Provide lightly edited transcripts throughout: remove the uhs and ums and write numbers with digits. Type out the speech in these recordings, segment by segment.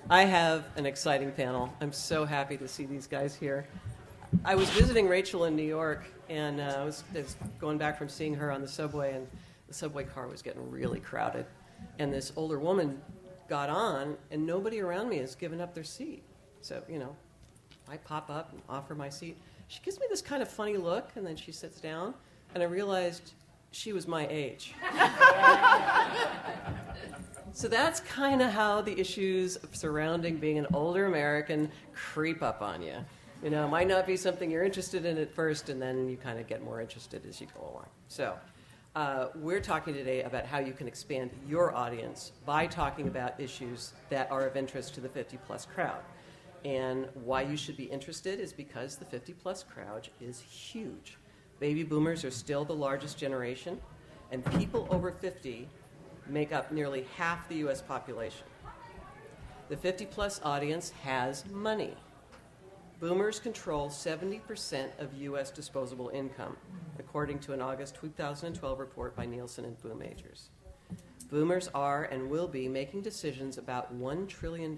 I have an exciting panel. I'm so happy to see these guys here. I was visiting Rachel in New York, and I was going back from seeing her on the subway, and the subway car was getting really crowded. And this older woman got on, and nobody around me has given up their seat. So, I pop up and offer my seat. She gives me this kind of funny look, and then she sits down, and I realized she was my age. So that's kind of how the issues surrounding being an older American creep up on you. It might not be something you're interested in at first, and then you kind of get more interested as you go along. So we're talking today about how you can expand your audience by talking about issues that are of interest to the 50-plus crowd. And why you should be interested is because the 50-plus crowd is huge. Baby boomers are still the largest generation, and people over 50 make up nearly half the U.S. population. The 50-plus audience has money. Boomers control 70% of U.S. disposable income, according to an August 2012 report by Nielsen and Boom Majors. Boomers are and will be making decisions about $1 trillion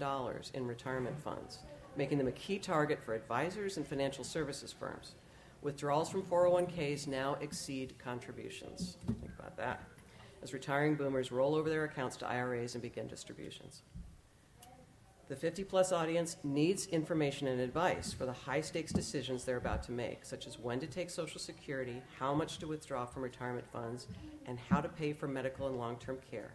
in retirement funds, making them a key target for advisors and financial services firms. Withdrawals from 401ks now exceed contributions. Think about that. As retiring boomers roll over their accounts to IRAs and begin distributions. The 50-plus audience needs information and advice for the high-stakes decisions they're about to make, such as when to take Social Security, how much to withdraw from retirement funds, and how to pay for medical and long-term care.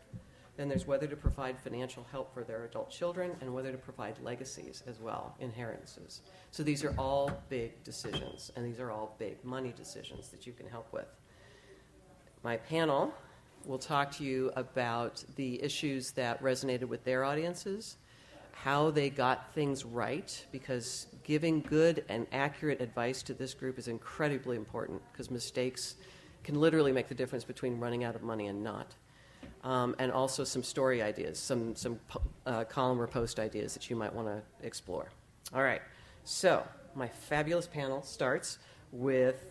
Then there's whether to provide financial help for their adult children and whether to provide legacies as well, inheritances. So these are all big decisions, and these are all big money decisions that you can help with. My panel will talk to you about the issues that resonated with their audiences, how they got things right, because giving good and accurate advice to this group is incredibly important, because mistakes can literally make the difference between running out of money and not. And also some story ideas, some column or post ideas that you might want to explore. All right, so my fabulous panel starts with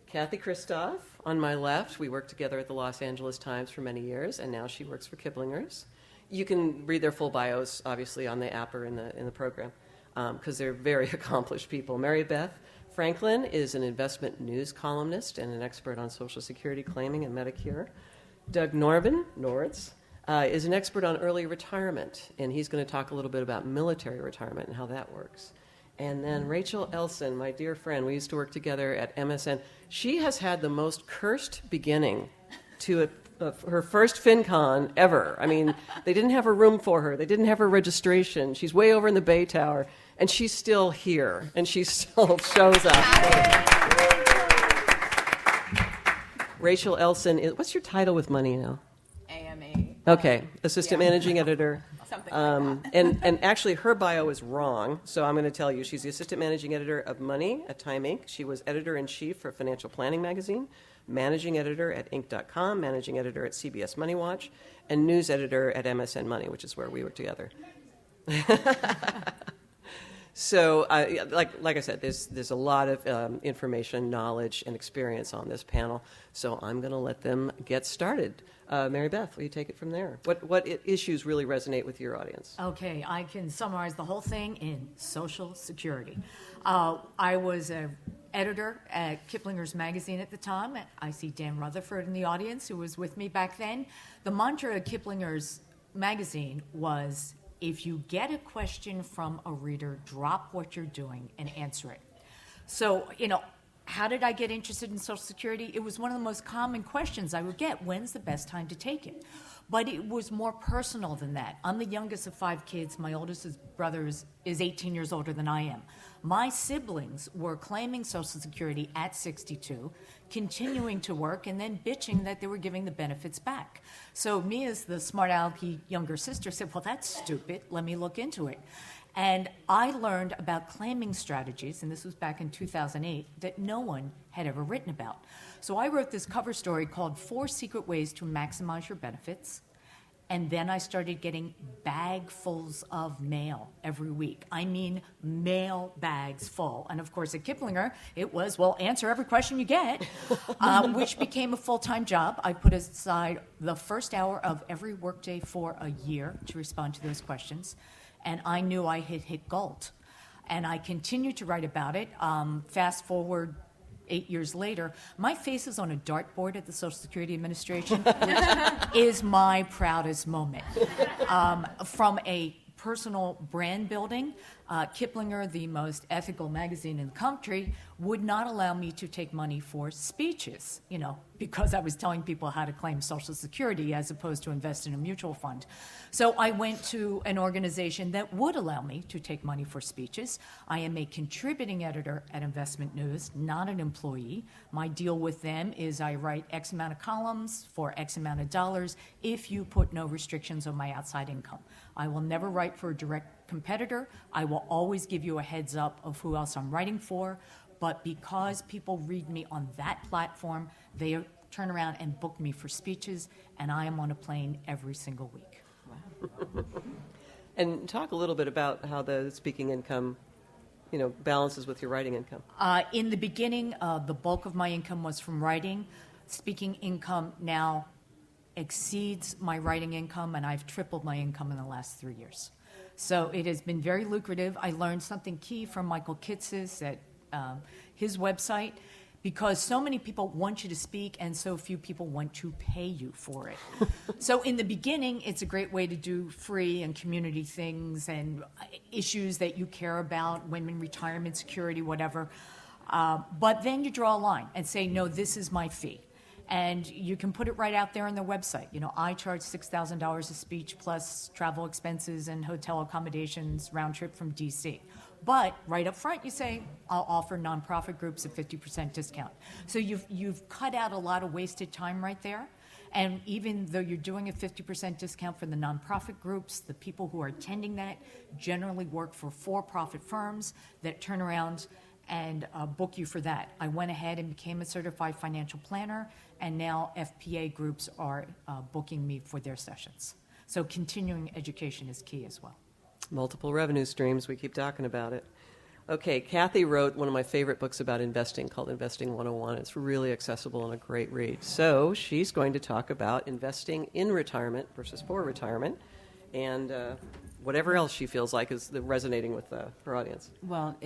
Kathy Kristof on my left. We worked together at the Los Angeles Times for many years, and now she works for Kiplinger's. You can read their full bios, obviously, on the app or in the program, because they're very accomplished people. Mary Beth Franklin is an investment news columnist and an expert on Social Security claiming and Medicare. Doug Norris is an expert on early retirement, and he's going to talk a little bit about military retirement and how that works. And then Rachel Elson, my dear friend, we used to work together at MSN. She has had the most cursed beginning to her first FinCon ever. I mean, they didn't have a room for her. They didn't have her registration. She's way over in the Bay Tower, and she's still here, and she still shows up. Rachel Elson, what's your title with money now? AME. Okay, Assistant Managing Editor. Something like that. And actually, her bio is wrong, so I'm going to tell you. She's the Assistant Managing Editor of Money at Time Inc. She was Editor-in-Chief for Financial Planning Magazine, Managing Editor at Inc.com, Managing Editor at CBS Money Watch, and News Editor at MSN Money, which is where we work together. So, like I said, there's a lot of information, knowledge, and experience on this panel. So I'm going to let them get started. Mary Beth, will you take it from there? What issues really resonate with your audience? Okay, I can summarize the whole thing in Social Security. I was an editor at Kiplinger's magazine at the time. I see Dan Rutherford in the audience, who was with me back then. The mantra at Kiplinger's magazine was, if you get a question from a reader, drop what you're doing and answer it. So, how did I get interested in Social Security? It was one of the most common questions I would get. When's the best time to take it? But it was more personal than that. I'm the youngest of 5 kids. My oldest brother is 18 years older than I am. My siblings were claiming Social Security at 62, continuing to work, and then bitching that they were giving the benefits back. So me, as the smart alecky younger sister, said, well, that's stupid. Let me look into it. And I learned about claiming strategies, and this was back in 2008, that no one had ever written about. So I wrote this cover story called 4 Secret Ways to Maximize Your Benefits. And then I started getting bagfuls of mail every week. I mean, mail bags full. And of course, at Kiplinger, it was, well, answer every question you get, which became a full-time job. I put aside the first hour of every workday for a year to respond to those questions. and I knew I had hit gold. And I continued to write about it. Fast forward 8 years later, my face is on a dartboard at the Social Security Administration, which is my proudest moment. From a personal brand building, Kiplinger, the most ethical magazine in the country, would not allow me to take money for speeches, because I was telling people how to claim Social Security as opposed to invest in a mutual fund. So I went to an organization that would allow me to take money for speeches. I am a contributing editor at Investment News, not an employee. My deal with them is I write X amount of columns for X amount of dollars if you put no restrictions on my outside income. I will never write for a direct competitor. I will always give you a heads up of who else I'm writing for. But because people read me on that platform, they turn around and book me for speeches, and I am on a plane every single week. And talk a little bit about how the speaking income, balances with your writing income. In the beginning, the bulk of my income was from writing. Speaking income now exceeds my writing income, and I've tripled my income in the last 3 years. So it has been very lucrative. I learned something key from Michael Kitces at his website, because so many people want you to speak and so few people want to pay you for it. So in the beginning, it's a great way to do free and community things and issues that you care about, women retirement security, whatever. But then you draw a line and say, no, this is my fee. And you can put it right out there on their website. I charge $6,000 a speech plus travel expenses and hotel accommodations round trip from DC. But right up front, you say, I'll offer nonprofit groups a 50% discount. So you've cut out a lot of wasted time right there. And even though you're doing a 50% discount for the nonprofit groups, the people who are attending that generally work for for-profit firms that turn around and book you for that. I went ahead and became a certified financial planner, and now FPA groups are booking me for their sessions. So continuing education is key as well. Multiple revenue streams, we keep talking about it. Okay, Kathy wrote one of my favorite books about investing called Investing 101. It's really accessible and a great read. So she's going to talk about investing in retirement versus for retirement, and whatever else she feels like is resonating with her audience. Well,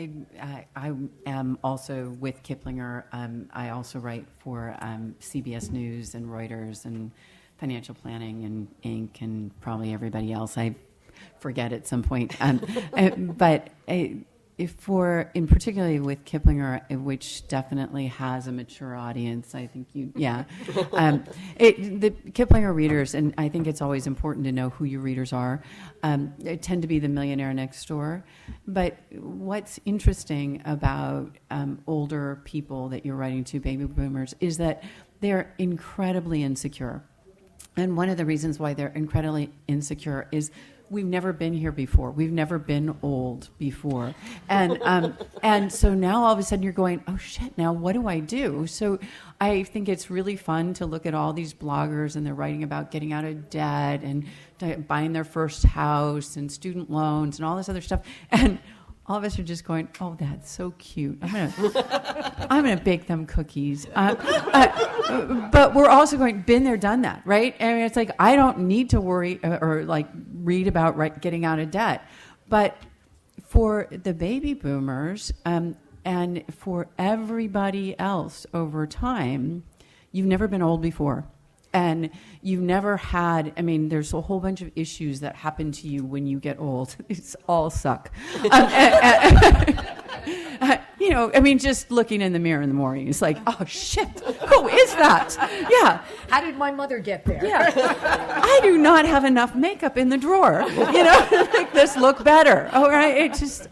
I am also with Kiplinger. I also write for CBS News and Reuters and Financial Planning and Inc. and probably everybody else. I forget at some point. But in particularly with Kiplinger, which definitely has a mature audience, I think the Kiplinger readers, and I think it's always important to know who your readers are, they tend to be the millionaire next door. But what's interesting about older people that you're writing to, baby boomers, is that they're incredibly insecure. And one of the reasons why they're incredibly insecure is we've never been here before. We've never been old before. And so now all of a sudden you're going, oh shit, now what do I do? So I think it's really fun to look at all these bloggers and they're writing about getting out of debt and buying their first house and student loans and all this other stuff. And all of us are just going, oh, that's so cute. I'm gonna bake them cookies. But we're also going, been there, done that, right? I mean, it's like, I don't need to worry or like read about getting out of debt. But for the baby boomers and for everybody else over time, you've never been old before. And you've never had, there's a whole bunch of issues that happen to you when you get old. It's all suck. Just looking in the mirror in the morning, it's like, oh shit, who is that? Yeah. How did my mother get there? Yeah. I do not have enough makeup in the drawer, to make this look better. All right. It just,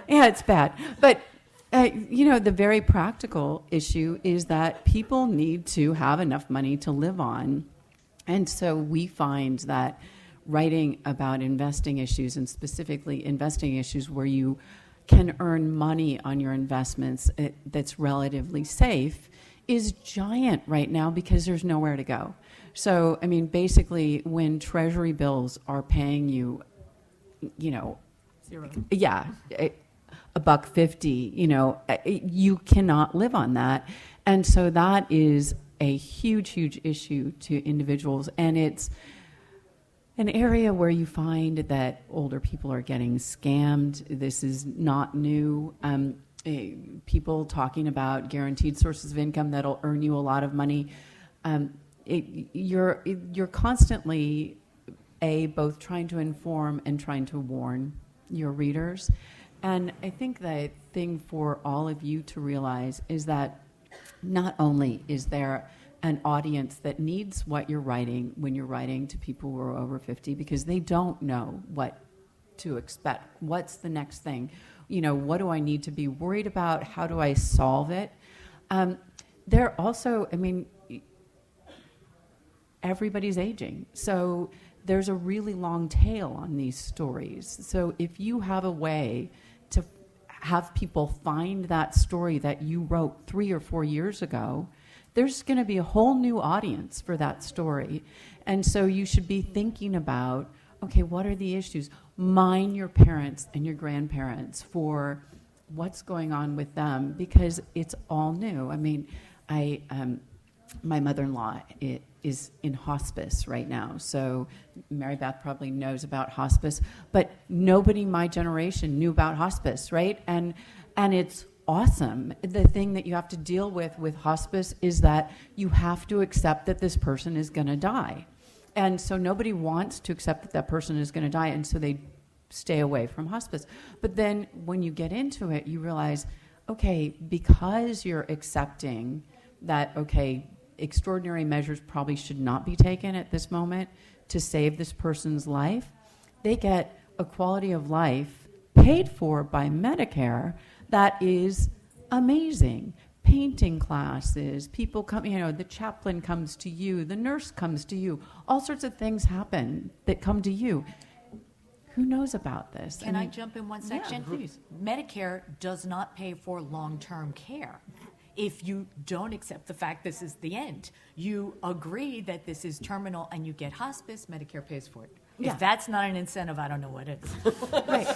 it's bad. But the very practical issue is that people need to have enough money to live on. And so we find that writing about investing issues, and specifically investing issues where you can earn money on your investments that's relatively safe, is giant right now because there's nowhere to go. So, basically, when Treasury bills are paying you, Zero. Yeah. $1.50, you cannot live on that. And so that is a huge, huge issue to individuals. And An area where you find that older people are getting scammed. This is not new. People talking about guaranteed sources of income that'll earn you a lot of money. You're constantly both trying to inform and trying to warn your readers. And I think the thing for all of you to realize is that not only is there an audience that needs what you're writing when you're writing to people who are over 50, because they don't know what to expect. What's the next thing? What do I need to be worried about? How do I solve it? They're also, everybody's aging. So there's a really long tail on these stories. So if you have a way to have people find that story that you wrote 3 or 4 years ago, there's going to be a whole new audience for that story. And so you should be thinking about, okay, what are the issues? Mine your parents and your grandparents for what's going on with them, because it's all new. My mother-in-law is in hospice right now, so Mary Beth probably knows about hospice, but nobody my generation knew about hospice, right? And it's awesome. The thing that you have to deal with hospice is that you have to accept that this person is going to die. And so nobody wants to accept that that person is going to die, and so they stay away from hospice. But then when you get into it, you realize, okay, because you're accepting that, okay, extraordinary measures probably should not be taken at this moment to save this person's life, they get a quality of life paid for by Medicare that is amazing. Painting classes, people come, the chaplain comes to you, the nurse comes to you, all sorts of things happen that come to you. Who knows about this? Can I jump in one section? Yeah, please. Medicare does not pay for long-term care. If you don't accept the fact this is the end, you agree that this is terminal and you get hospice, Medicare pays for it. Yeah. If that's not an incentive, I don't know what is. Right.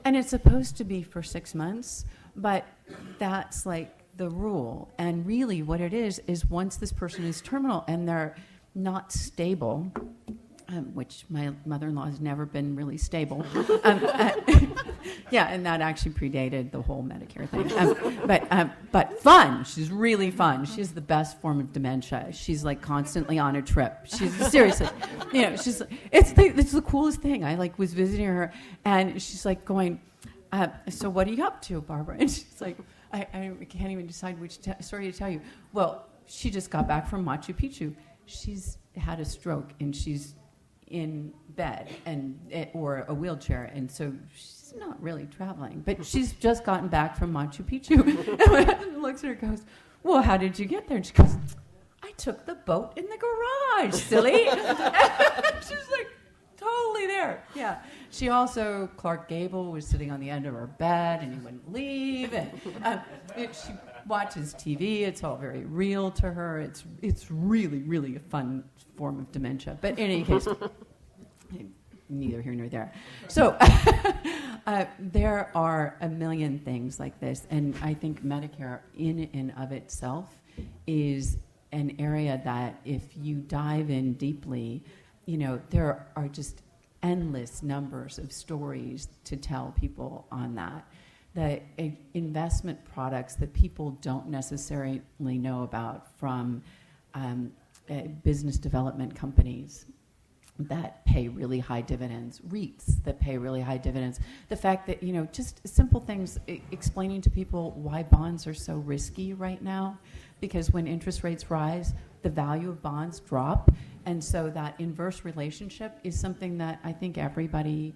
And it's supposed to be for 6 months, but that's like the rule. And really what it is once this person is terminal and they're not stable, which my mother-in-law has never been really stable. Yeah, and that actually predated the whole Medicare thing. But fun. She's really fun. She has the best form of dementia. She's like constantly on a trip. She's seriously, she's it's the coolest thing. I was visiting her, and she's like going, so what are you up to, Barbara? And she's like, I can't even decide which story to tell you. Well, she just got back from Machu Picchu. She's had a stroke, and she's in bed or a wheelchair, and so she's not really traveling, but she's just gotten back from Machu Picchu. And my husband looks at her and goes, well, how did you get there? And she goes, I took the boat in the garage, silly. She's like totally there. Yeah. She also, Clark Gable was sitting on the end of her bed and he wouldn't leave, and she watches TV. It's all very real to her. It's really, really a fun form of dementia. But in any case, neither here nor there. So there are a million things like this, and I think Medicare in and of itself is an area that if you dive in deeply, there are just endless numbers of stories to tell people on that. The investment products that people don't necessarily know about from business development companies that pay really high dividends, REITs that pay really high dividends. The fact that, just simple things, explaining to people why bonds are so risky right now, because when interest rates rise, the value of bonds drop. And so that inverse relationship is something that I think everybody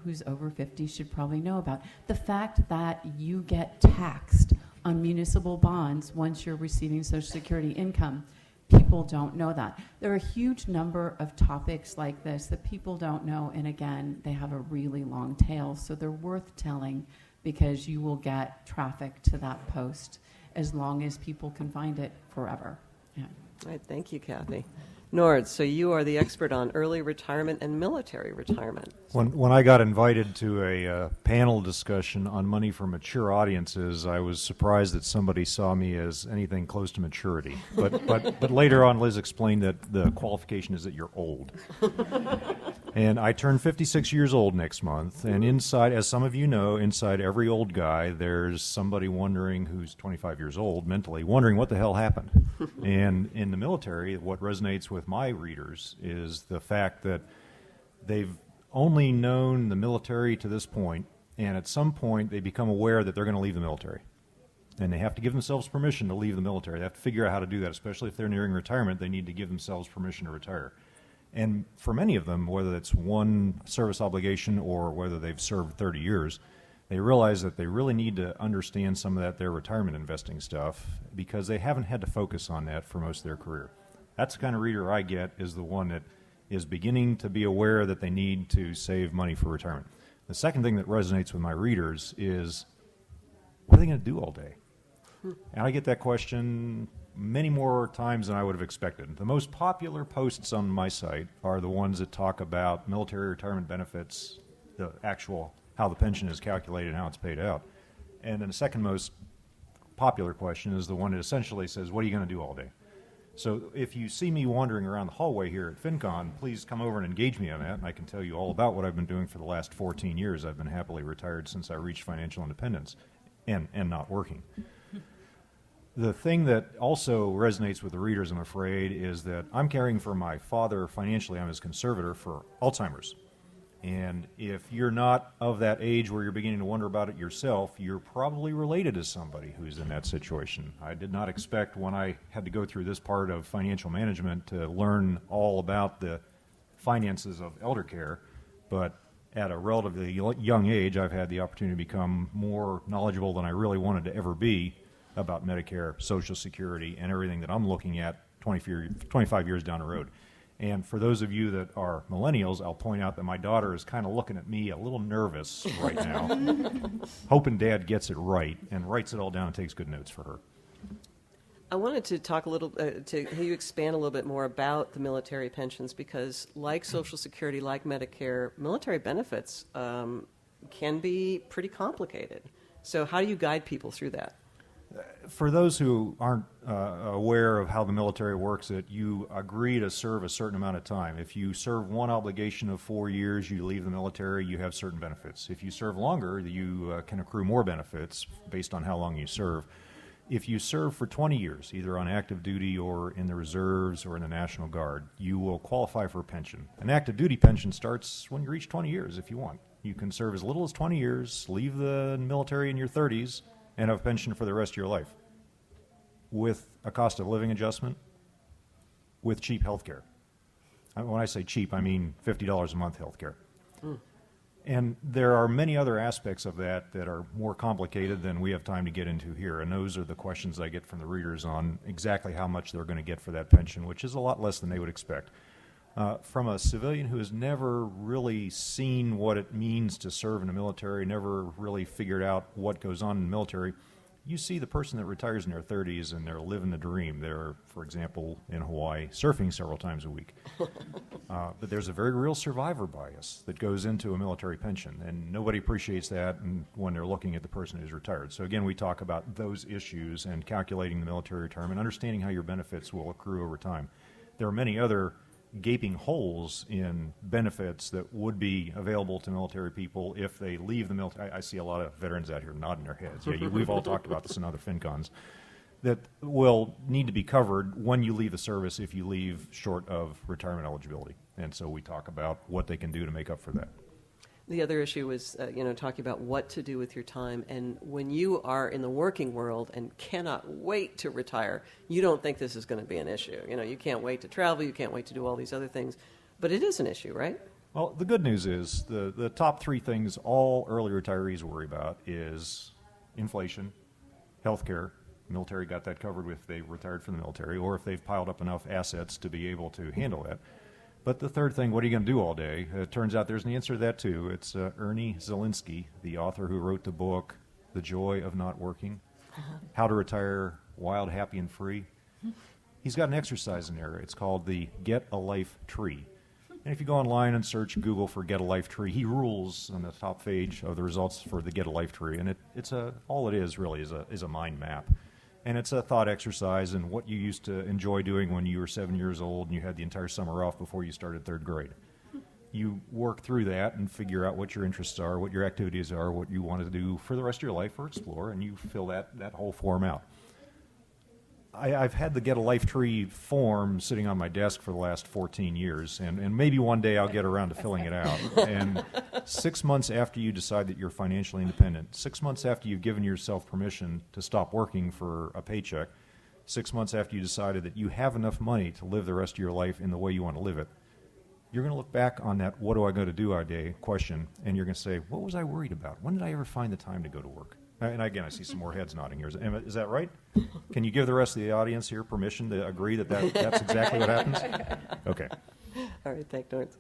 who's over 50 should probably know about. The fact that you get taxed on municipal bonds once you're receiving Social Security income, people don't know that. There are a huge number of topics like this that people don't know, and again, they have a really long tail, so they're worth telling because you will get traffic to that post as long as people can find it forever. Yeah. All right, thank you, Kathy. Nord, so you are the expert on early retirement and military retirement. When I got invited to a panel discussion on money for mature audiences, I was surprised that somebody saw me as anything close to maturity. But later on, Liz explained that the qualification is that you're old. And I turn 56 years old next month, and inside, as some of you know, inside every old guy, there's somebody wondering who's 25 years old mentally, wondering what the hell happened. And in the military, what resonates with my readers is the fact that they've only known the military to this point, and at some point they become aware that they're going to leave the military. And they have to give themselves permission to leave the military. They have to figure out how to do that, especially if they're nearing retirement. They need to give themselves permission to retire. And for many of them, whether it's one service obligation or whether they've served 30 years, they realize that they really need to understand some of their retirement investing stuff because they haven't had to focus on that for most of their career. That's the kind of reader I get, is the one that is beginning to be aware that they need to save money for retirement. The second thing that resonates with my readers is, what are they going to do all day? And I get that question many more times than I would have expected. The most popular posts on my site are the ones that talk about military retirement benefits, the actual, how the pension is calculated and how it's paid out. And then the second most popular question is the one that essentially says, what are you going to do all day? So if you see me wandering around the hallway here at FinCon, please come over and engage me on that, and I can tell you all about what I've been doing for the last 14 years. I've been happily retired since I reached financial independence and not working. The thing that also resonates with the readers, I'm afraid, is that I'm caring for my father financially. I'm his conservator for Alzheimer's. And if you're not of that age where you're beginning to wonder about it yourself, you're probably related to somebody who's in that situation. I did not expect when I had to go through this part of financial management to learn all about the finances of elder care, but at a relatively young age, I've had the opportunity to become more knowledgeable than I really wanted to ever be about Medicare, Social Security, and everything that I'm looking at 25 years down the road. And for those of you that are millennials, I'll point out that my daughter is kind of looking at me a little nervous right now, hoping Dad gets it right and writes it all down and takes good notes for her. I wanted to talk a little, to hear you expand a little bit more about the military pensions because, like Social Security, like Medicare, military benefits can be pretty complicated. So how do you guide people through that? For those who aren't aware of how the military works, that you agree to serve a certain amount of time. If you serve one obligation of 4 years, you leave the military, you have certain benefits. If you serve longer, you can accrue more benefits based on how long you serve. If you serve for 20 years, either on active duty or in the reserves or in the National Guard, you will qualify for a pension. An active duty pension starts when you reach 20 years if you want. You can serve as little as 20 years, leave the military in your 30s, and have a pension for the rest of your life with a cost of living adjustment, with cheap health care. When I say cheap, I mean $50 a month health care. And there are many other aspects of that that are more complicated than we have time to get into here, and those are the questions I get from the readers on exactly how much they're going to get for that pension, which is a lot less than they would expect. From a civilian who has never really seen what it means to serve in the military, never really figured out what goes on in the military, you see the person that retires in their 30s and they're living the dream. They're, for example, in Hawaii, surfing several times a week. But there's a very real survivor bias that goes into a military pension, and nobody appreciates that when they're looking at the person who's retired. So again, we talk about those issues and calculating the military retirement, understanding how your benefits will accrue over time. There are many other gaping holes in benefits that would be available to military people if they leave the military. I see a lot of veterans out here nodding their heads. Yeah, we've all talked about this in other FinCons. That will need to be covered when you leave the service if you leave short of retirement eligibility. And so we talk about what they can do to make up for that. The other issue was, talking about what to do with your time. And when you are in the working world and cannot wait to retire, you don't think this is going to be an issue. You can't wait to travel, you can't wait to do all these other things. But it is an issue, right? Well, the good news is the top three things all early retirees worry about is inflation, health care. Military got that covered if they retired from the military, or if they've piled up enough assets to be able to handle that. But the third thing, what are you going to do all day? It turns out there's an answer to that, too. It's Ernie Zielinski, the author who wrote the book, The Joy of Not Working, How to Retire Wild, Happy, and Free. he's got an exercise in there. It's called the Get a Life Tree. And if you go online and search Google for Get a Life Tree, he rules on the top page of the results for the Get a Life Tree. And all it is really is a mind map. And it's a thought exercise in what you used to enjoy doing when you were 7 years old and you had the entire summer off before you started third grade. You work through that and figure out what your interests are, what your activities are, what you want to do for the rest of your life or explore, and you fill that whole form out. I've had the Get a Life Tree form sitting on my desk for the last 14 years, and maybe one day I'll get around to filling it out. And 6 months after you decide that you're financially independent, 6 months after you've given yourself permission to stop working for a paycheck, 6 months after you decided that you have enough money to live the rest of your life in the way you want to live it, you're going to look back on that what do I go to do all day question, and you're going to say, what was I worried about? When did I ever find the time to go to work? And again, I see some more heads nodding here. Is that right? Can you give the rest of the audience here permission to agree that's exactly what happens? Okay. All right, thank Lawrence.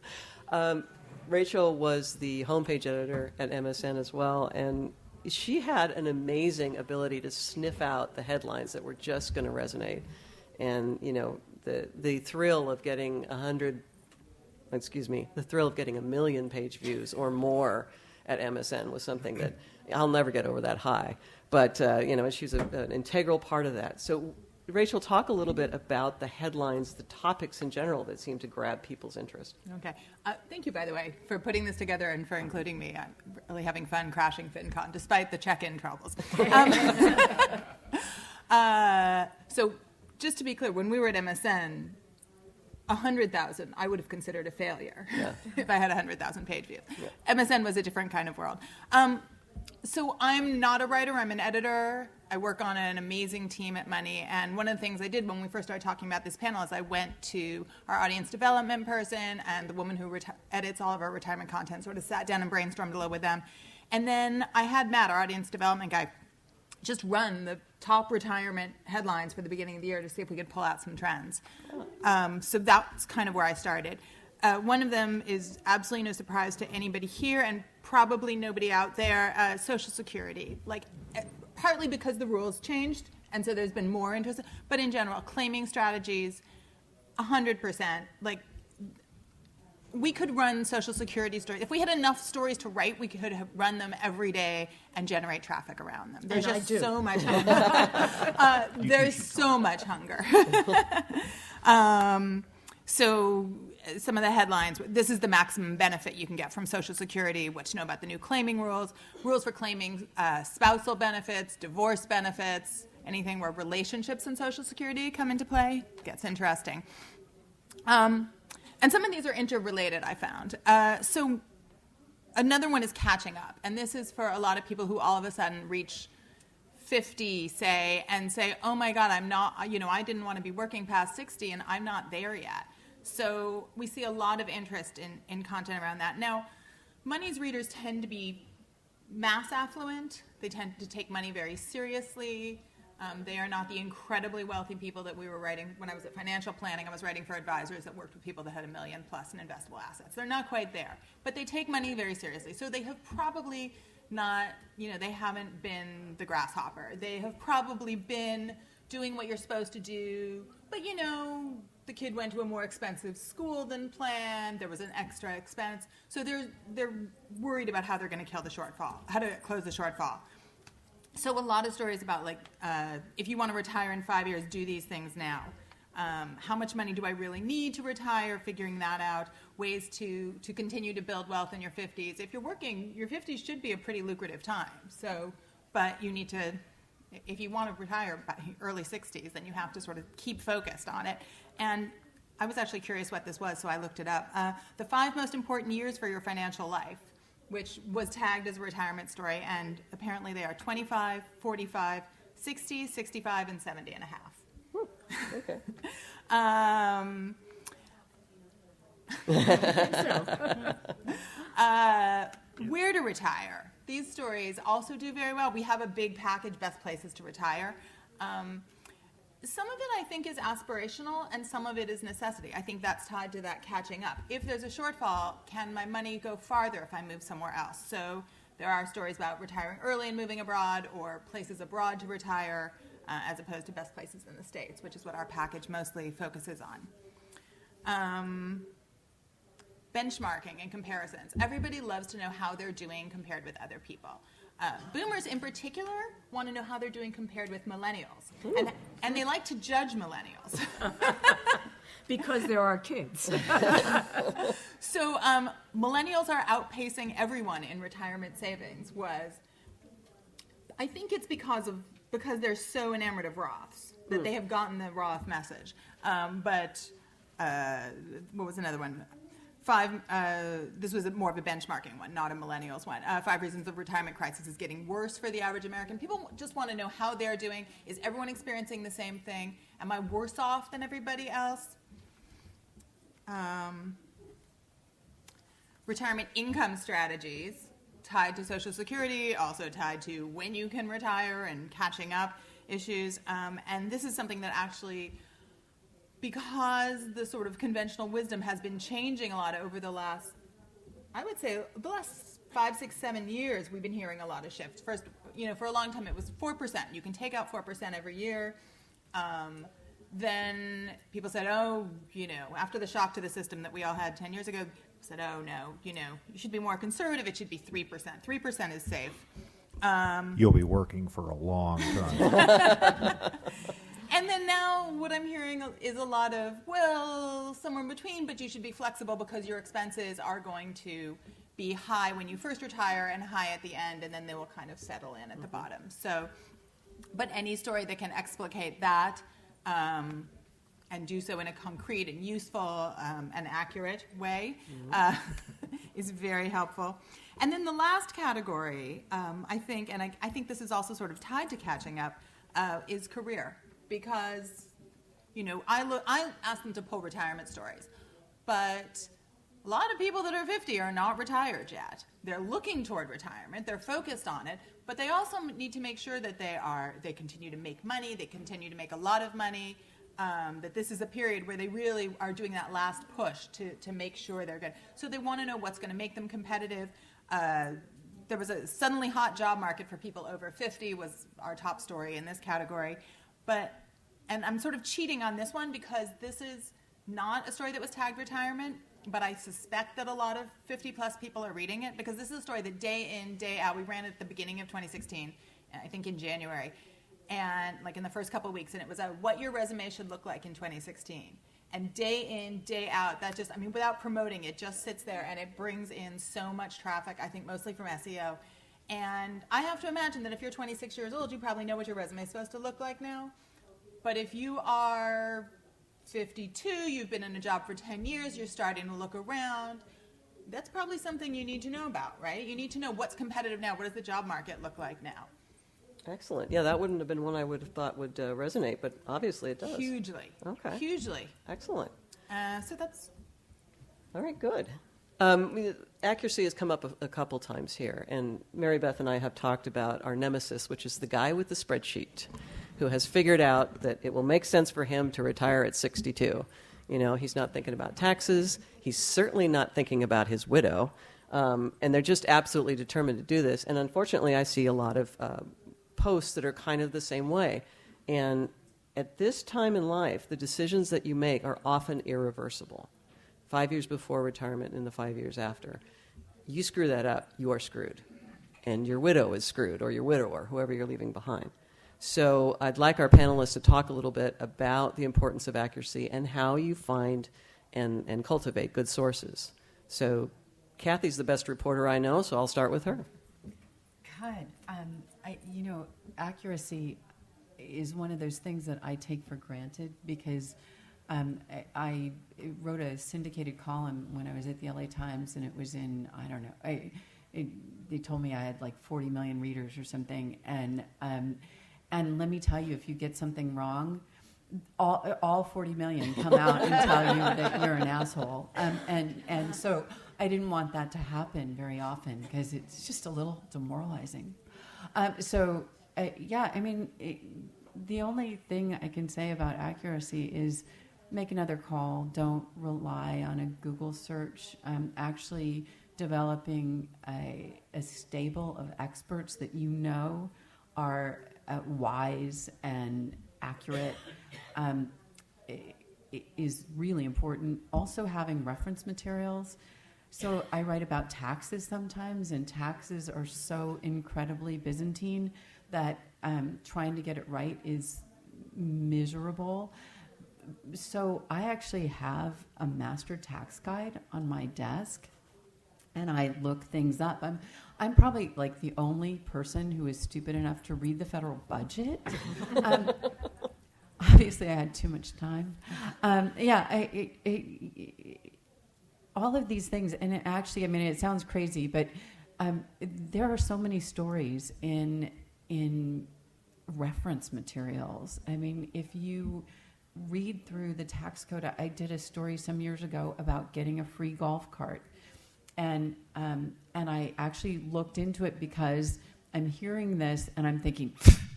Rachel was the homepage editor at MSN as well, and she had an amazing ability to sniff out the headlines that were just going to resonate. And, you know, the thrill of getting the thrill of getting 1 million page views or more at MSN was something that I'll never get over that high. But, she's an integral part of that. So, Rachel, talk a little bit about the headlines, the topics in general that seem to grab people's interest. Okay. Thank you, by the way, for putting this together and for including me. I'm really having fun crashing FinCon, despite the check-in troubles. So, just to be clear, when we were at MSN, 100,000 I would have considered a failure if I had 100,000 page views. Yeah. MSN was a different kind of world. So I'm not a writer, I'm an editor. I work on an amazing team at Money, and one of the things I did when we first started talking about this panel is I went to our audience development person and the woman who edits all of our retirement content, sort of sat down and brainstormed a little with them. And then I had Matt, our audience development guy, just run the top retirement headlines for the beginning of the year to see if we could pull out some trends. So that's kind of where I started. One of them is absolutely no surprise to anybody here and probably nobody out there, Social Security. Partly because the rules changed, and so there's been more interest. But in general, claiming strategies, 100%. We could run Social Security stories. If we had enough stories to write, we could have run them every day and generate traffic around them. There's just so much hunger. There's so much hunger. So some of the headlines, this is the maximum benefit you can get from Social Security, what to know about the new claiming rules for claiming spousal benefits, divorce benefits, anything where relationships and Social Security come into play. Gets interesting. And some of these are interrelated, I found. So another one is catching up. And this is for a lot of people who all of a sudden reach 50, say, oh my God, I'm not, I didn't want to be working past 60 and I'm not there yet. So we see a lot of interest in content around that. Now, Money's readers tend to be mass affluent. They tend to take money very seriously. They are not the incredibly wealthy people that we were writing. When I was at financial planning, I was writing for advisors that worked with people that had $1 million plus in investable assets. They're not quite there, but they take money very seriously. So they have probably not, they haven't been the grasshopper. They have probably been doing what you're supposed to do, but the kid went to a more expensive school than planned. There was an extra expense. So they're worried about how they're going to kill the shortfall, how to close the shortfall. So a lot of stories about if you want to retire in 5 years, do these things now. How much money do I really need to retire? Figuring that out. Ways to continue to build wealth in your 50s. If you're working, your 50s should be a pretty lucrative time. But you need to, if you want to retire by early 60s, then you have to sort of keep focused on it. And I was actually curious what this was, so I looked it up. The 5 most important years for your financial life, which was tagged as a retirement story, and apparently they are 25, 45, 60, 65, and 70 and a half. Okay. Where to retire. These stories also do very well. We have a big package, best places to retire. Some of it I think is aspirational and some of it is necessity. I think that's tied to that catching up. If there's a shortfall, can my money go farther if I move somewhere else? So there are stories about retiring early and moving abroad or places abroad to retire. as opposed to best places in the States, which is what our package mostly focuses on. Benchmarking and comparisons. Everybody loves to know how they're doing compared with other people. Boomers in particular want to know how they're doing compared with millennials. And they like to judge millennials. Because there are kids. So millennials are outpacing everyone in retirement savings. I think it's because they're so enamored of Roths that they have gotten the Roth message. But what was another one? This was more of a benchmarking one, not a millennials one. 5 reasons the retirement crisis is getting worse for the average American. People just want to know how they're doing. Is everyone experiencing the same thing? Am I worse off than everybody else? Retirement income strategies tied to Social Security, also tied to when you can retire and catching up issues. And this is something that actually, because the sort of conventional wisdom has been changing a lot over the last, I would say, the last 5, 6, 7 years, we've been hearing a lot of shifts. First, for a long time it was 4%. You can take out 4% every year. Then people said, after the shock to the system that we all had 10 years ago, said, oh, no, you should be more conservative. It should be 3%. 3% is safe. You'll be working for a long time. And then now what I'm hearing is a lot of, somewhere in between, but you should be flexible because your expenses are going to be high when you first retire and high at the end, and then they will kind of settle in at the bottom. So, but any story that can explicate that and do so in a concrete and useful and accurate way is very helpful. And then the last category, I think, and I think this is also sort of tied to catching up, is career. Because, I ask them to pull retirement stories, but a lot of people that are 50 are not retired yet. They're looking toward retirement, they're focused on it, but they also need to make sure that they continue to make money, they continue to make a lot of money, that this is a period where they really are doing that last push to make sure they're good. So they want to know what's going to make them competitive. There was a suddenly hot job market for people over 50 was our top story in this category. And I'm sort of cheating on this one because this is not a story that was tagged retirement, but I suspect that a lot of 50-plus people are reading it because this is a story that day in, day out, we ran it at the beginning of 2016, I think in January, and like in the first couple of weeks, and it was what your resume should look like in 2016. And day in, day out, that just, without promoting it, just sits there and it brings in so much traffic, I think mostly from SEO. And I have to imagine that if you're 26 years old, you probably know what your resume is supposed to look like now. But if you are 52, you've been in a job for 10 years, you're starting to look around, that's probably something you need to know about, right? You need to know what's competitive now. What does the job market look like now? Excellent. Yeah, that wouldn't have been one I would have thought would resonate, but obviously it does. Hugely. Okay. Hugely. Excellent. So that's... All right, good. Accuracy has come up a couple times here, and Mary Beth and I have talked about our nemesis, which is the guy with the spreadsheet who has figured out that it will make sense for him to retire at 62. He's not thinking about taxes. He's certainly not thinking about his widow, and they're just absolutely determined to do this. And unfortunately, I see a lot of posts that are kind of the same way. And at this time in life, the decisions that you make are often irreversible. 5 years before retirement and the 5 years after. You screw that up, you are screwed. And your widow is screwed, or your widower, whoever you're leaving behind. So I'd like our panelists to talk a little bit about the importance of accuracy and how you find and cultivate good sources. So Kathy's the best reporter I know, so I'll start with her. God, accuracy is one of those things that I take for granted because I wrote a syndicated column when I was at the LA Times, and it was in, I don't know, they told me I had like 40 million readers or something, and let me tell you, if you get something wrong, all 40 million come out and tell you that you're an asshole, and so I didn't want that to happen very often because it's just a little demoralizing. The only thing I can say about accuracy is make another call. Don't rely on a Google search. Actually developing a stable of experts that are wise and accurate is really important. Also having reference materials. So I write about taxes sometimes, and taxes are so incredibly Byzantine that trying to get it right is miserable. So I actually have a master tax guide on my desk, and I look things up. I'm probably like the only person who is stupid enough to read the federal budget. Obviously, I had too much time. All of these things, and it actually, I mean, it sounds crazy, but there are so many stories in reference materials. I mean, if you read through the tax code, I did a story some years ago about getting a free golf cart, and I actually looked into it because I'm hearing this and I'm thinking,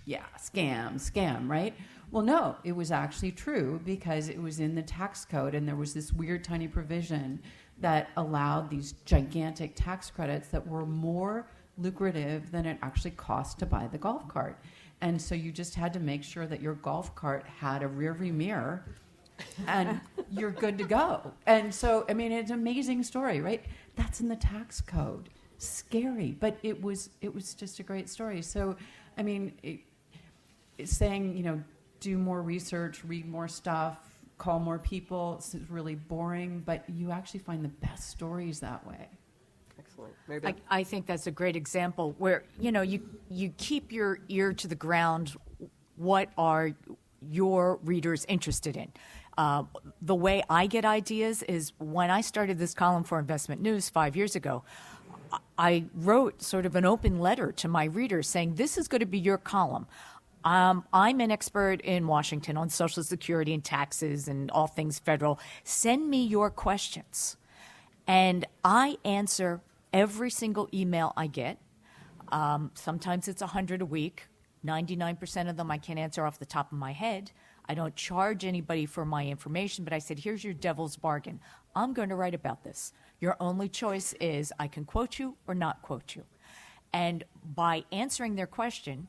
yeah, scam, right? Well, no, it was actually true because it was in the tax code, and there was this weird tiny provision that allowed these gigantic tax credits that were more lucrative than it actually cost to buy the golf cart. And so you just had to make sure that your golf cart had a rear view mirror and you're good to go. And so, I mean, it's an amazing story, right? That's in the tax code. Scary, but it was just a great story. So, I mean, it's saying, you know, do more research, read more stuff, call more people. It's really boring, but you actually find the best stories that way. Excellent. Mary Beth? I think that's a great example where, you know, you keep your ear to the ground. What are your readers interested in? The way I get ideas is when I started this column for Investment News 5 years ago, I wrote sort of an open letter to my readers saying, this is going to be your column. I'm an expert in Washington on Social Security and taxes and all things federal. Send me your questions. And I answer every single email I get. Sometimes it's 100 a week. 99% of them I can't answer off the top of my head. I don't charge anybody for my information, but I said, here's your devil's bargain. I'm going to write about this. Your only choice is I can quote you or not quote you. And by answering their question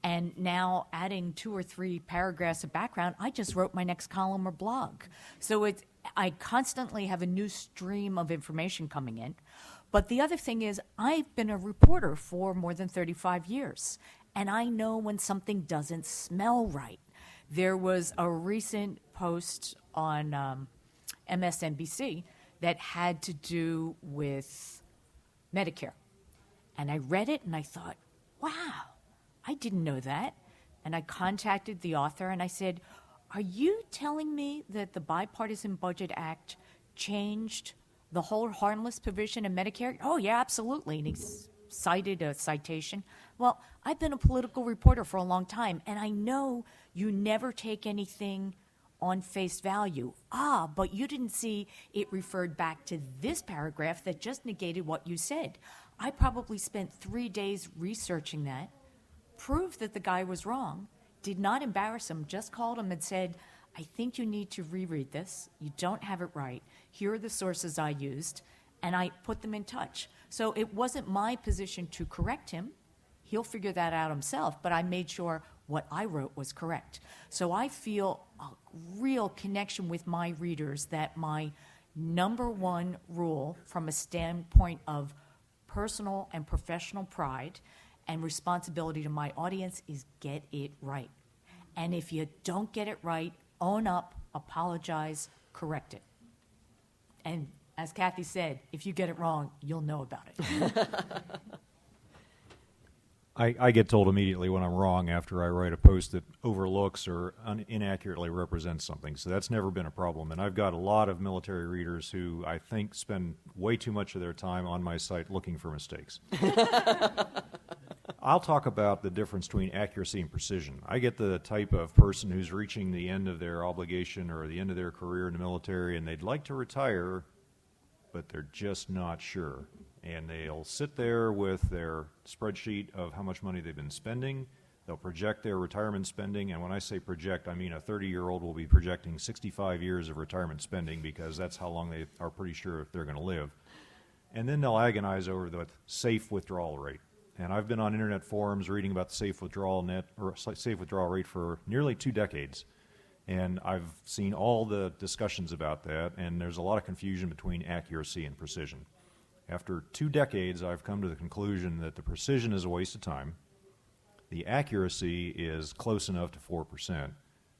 and now adding 2 or 3 paragraphs of background, I just wrote my next column or blog. So I constantly have a new stream of information coming in. But the other thing is I've been a reporter for more than 35 years, and I know when something doesn't smell right. There was a recent post on MSNBC that had to do with Medicare. And I read it and I thought, wow, I didn't know that. And I contacted the author and I said, are you telling me that the Bipartisan Budget Act changed the whole harmless provision in Medicare? Oh, yeah, absolutely. And he cited a citation. Well, I've been a political reporter for a long time, and I know you never take anything on face value. But you didn't see it referred back to this paragraph that just negated what you said. I probably spent 3 days researching that, proved that the guy was wrong, did not embarrass him, just called him and said, I think you need to reread this. You don't have it right. Here are the sources I used, and I put them in touch. So it wasn't my position to correct him. He'll figure that out himself, but I made sure what I wrote was correct. So I feel a real connection with my readers that my number one rule from a standpoint of personal and professional pride and responsibility to my audience is get it right. And if you don't get it right, own up, apologize, correct it. And as Kathy said, if you get it wrong, you'll know about it. I get told immediately when I'm wrong after I write a post that overlooks or inaccurately represents something. So that's never been a problem. And I've got a lot of military readers who I think spend way too much of their time on my site looking for mistakes. I'll talk about the difference between accuracy and precision. I get the type of person who's reaching the end of their obligation or the end of their career in the military, and they'd like to retire, but they're just not sure. And they'll sit there with their spreadsheet of how much money they've been spending. They'll project their retirement spending, and when I say project, I mean a 30-year-old will be projecting 65 years of retirement spending because that's how long they are pretty sure if they're going to live. And then they'll agonize over the safe withdrawal rate. And I've been on internet forums reading about the safe withdrawal rate for nearly 2 decades. And I've seen all the discussions about that, and there's a lot of confusion between accuracy and precision. After 2 decades, I've come to the conclusion that the precision is a waste of time. The accuracy is close enough to 4%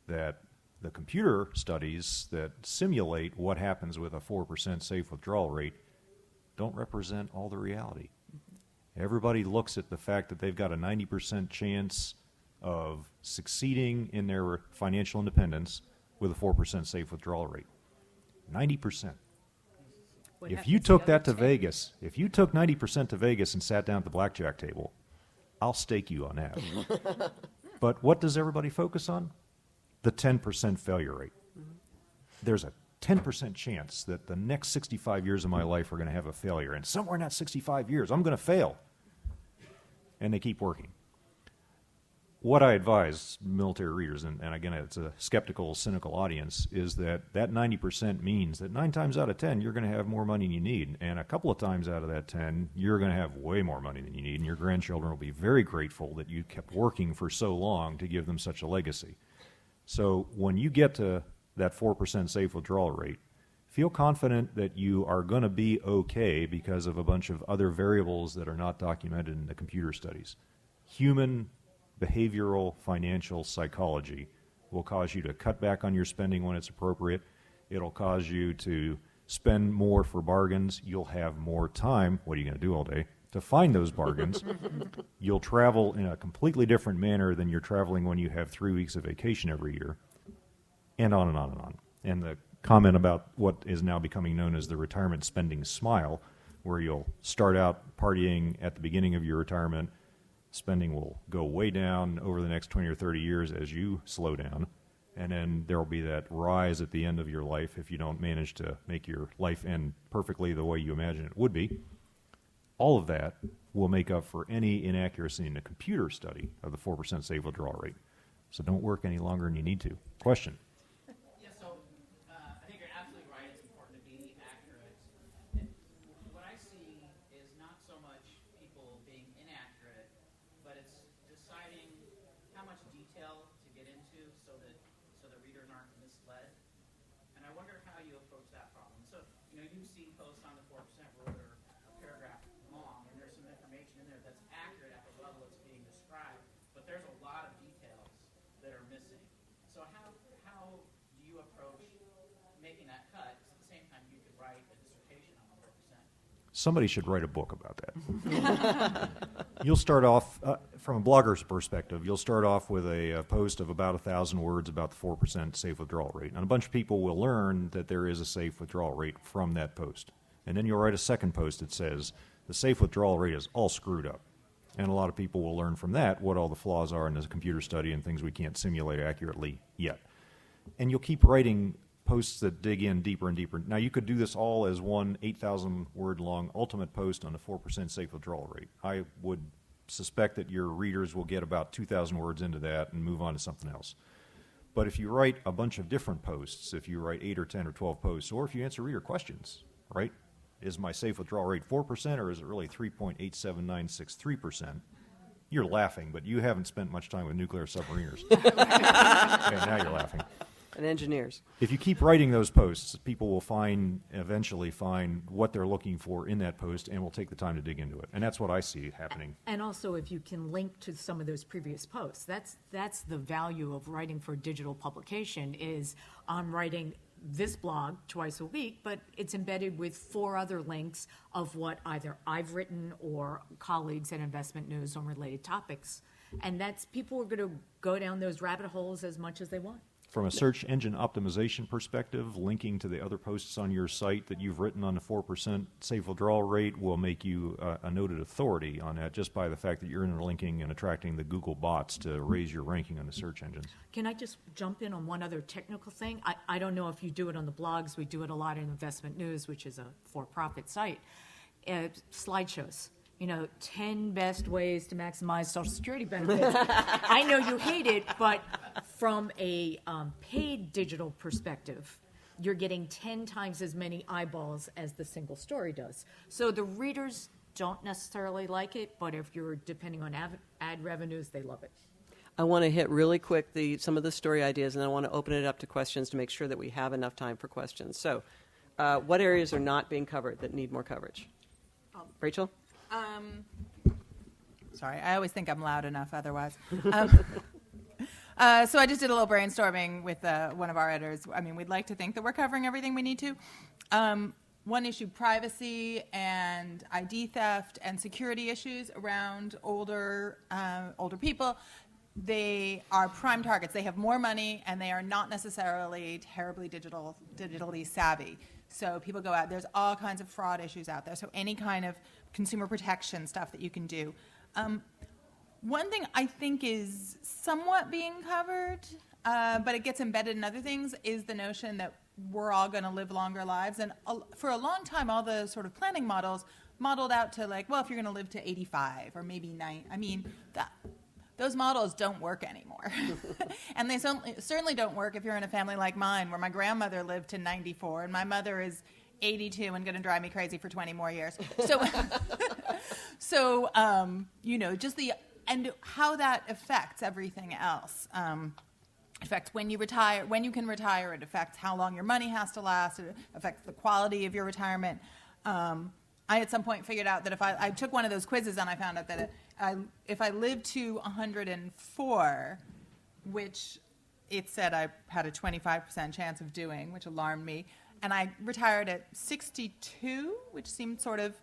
that the computer studies that simulate what happens with a 4% safe withdrawal rate don't represent all the reality. Everybody looks at the fact that they've got a 90% chance of succeeding in their financial independence with a 4% safe withdrawal rate. 90%. What If happens you the took other that to 10? Vegas, if you took 90% to Vegas and sat down at the blackjack table, I'll stake you on that. But what does everybody focus on? The 10% failure rate. There's a 10% chance that the next 65 years of my life are going to have a failure. And somewhere in that 65 years, I'm going to fail. And they keep working. What I advise military readers, and again, it's a skeptical, cynical audience, is that 90% means that 9 times out of 10, you're going to have more money than you need. And a couple of times out of that 10, you're going to have way more money than you need. And your grandchildren will be very grateful that you kept working for so long to give them such a legacy. So when you get to that 4% safe withdrawal rate, feel confident that you are going to be okay because of a bunch of other variables that are not documented in the computer studies. Human behavioral financial psychology will cause you to cut back on your spending when it's appropriate. It'll cause you to spend more for bargains. You'll have more time. What are you going to do all day? To find those bargains. You'll travel in a completely different manner than you're traveling when you have 3 weeks of vacation every year. And on and on and on. And the comment about what is now becoming known as the retirement spending smile, where you'll start out partying at the beginning of your retirement, spending will go way down over the next 20 or 30 years as you slow down, and then there will be that rise at the end of your life if you don't manage to make your life end perfectly the way you imagine it would be. All of that will make up for any inaccuracy in the computer study of the 4% safe withdrawal rate. So don't work any longer than you need to. Question? Yeah, so I think you're absolutely right. It's important to be accurate. What I see is not so much people being inaccurate, but it's deciding how much detail to get into so that readers aren't misled. And I wonder how you approach that problem. So, you've seen posts on the 4% rule that are a paragraph long, and there's some information in there that's accurate at the level it's being described, but there's a lot of details that are missing. So how do you approach making that cut? 'Cause at the same time, you could write a dissertation on the 4%. Somebody should write a book about that. You'll start off, from a blogger's perspective, you'll start off with a post of about 1,000 words about the 4% safe withdrawal rate. And a bunch of people will learn that there is a safe withdrawal rate from that post. And then you'll write a second post that says the safe withdrawal rate is all screwed up. And a lot of people will learn from that what all the flaws are in this computer study and things we can't simulate accurately yet. And you'll keep writing posts that dig in deeper and deeper. Now, you could do this all as one 8,000 word long ultimate post on the 4% safe withdrawal rate. I would suspect that your readers will get about 2,000 words into that and move on to something else. But if you write a bunch of different posts, if you write 8 or 10 or 12 posts, or if you answer reader questions, right? Is my safe withdrawal rate 4% or is it really 3.87963%? You're laughing, but you haven't spent much time with nuclear submariners. Okay, now you're laughing. And engineers. If you keep writing those posts, people will eventually find what they're looking for in that post and will take the time to dig into it. And that's what I see happening. And also, if you can link to some of those previous posts, that's the value of writing for digital publication. Is I'm writing this blog twice a week, but it's embedded with 4 other links of what either I've written or colleagues at Investment News on related topics, and that's people are going to go down those rabbit holes as much as they want. From a search engine optimization perspective, linking to the other posts on your site that you've written on the 4% safe withdrawal rate will make you a noted authority on that just by the fact that you're interlinking and attracting the Google bots to raise your ranking on the search engines. Can I just jump in on one other technical thing? I don't know if you do it on the blogs. We do it a lot in Investment News, which is a for-profit site. Slideshows. 10 best ways to maximize Social Security benefits. I know you hate it, but from a paid digital perspective, you're getting 10 times as many eyeballs as the single story does. So the readers don't necessarily like it, but if you're depending on ad revenues, they love it. I want to hit really quick some of the story ideas, and then I want to open it up to questions to make sure that we have enough time for questions. So, what areas are not being covered that need more coverage? Rachel? Sorry, I always think I'm loud enough otherwise. So I just did a little brainstorming with one of our editors. I mean, we'd like to think that we're covering everything we need to. One issue, privacy and ID theft and security issues around older people. They are prime targets. They have more money, and they are not necessarily terribly digitally savvy. So people go out. There's all kinds of fraud issues out there. So any kind of consumer protection stuff that you can do. One thing I think is somewhat being covered, but it gets embedded in other things, is the notion that we're all going to live longer lives. And for a long time, all the sort of planning models modeled out to like, well, if you're going to live to 85 or maybe 90, I mean, those models don't work anymore. And they certainly don't work if you're in a family like mine, where my grandmother lived to 94 and my mother is 82 and going to drive me crazy for 20 more years. So, just and how that affects everything else. It affects when you retire, when you can retire. It affects how long your money has to last. It affects the quality of your retirement. I at some point figured out that if I took one of those quizzes and I found out that if I lived to 104, which it said I had a 25% chance of doing, which alarmed me, and I retired at 62, which seemed sort of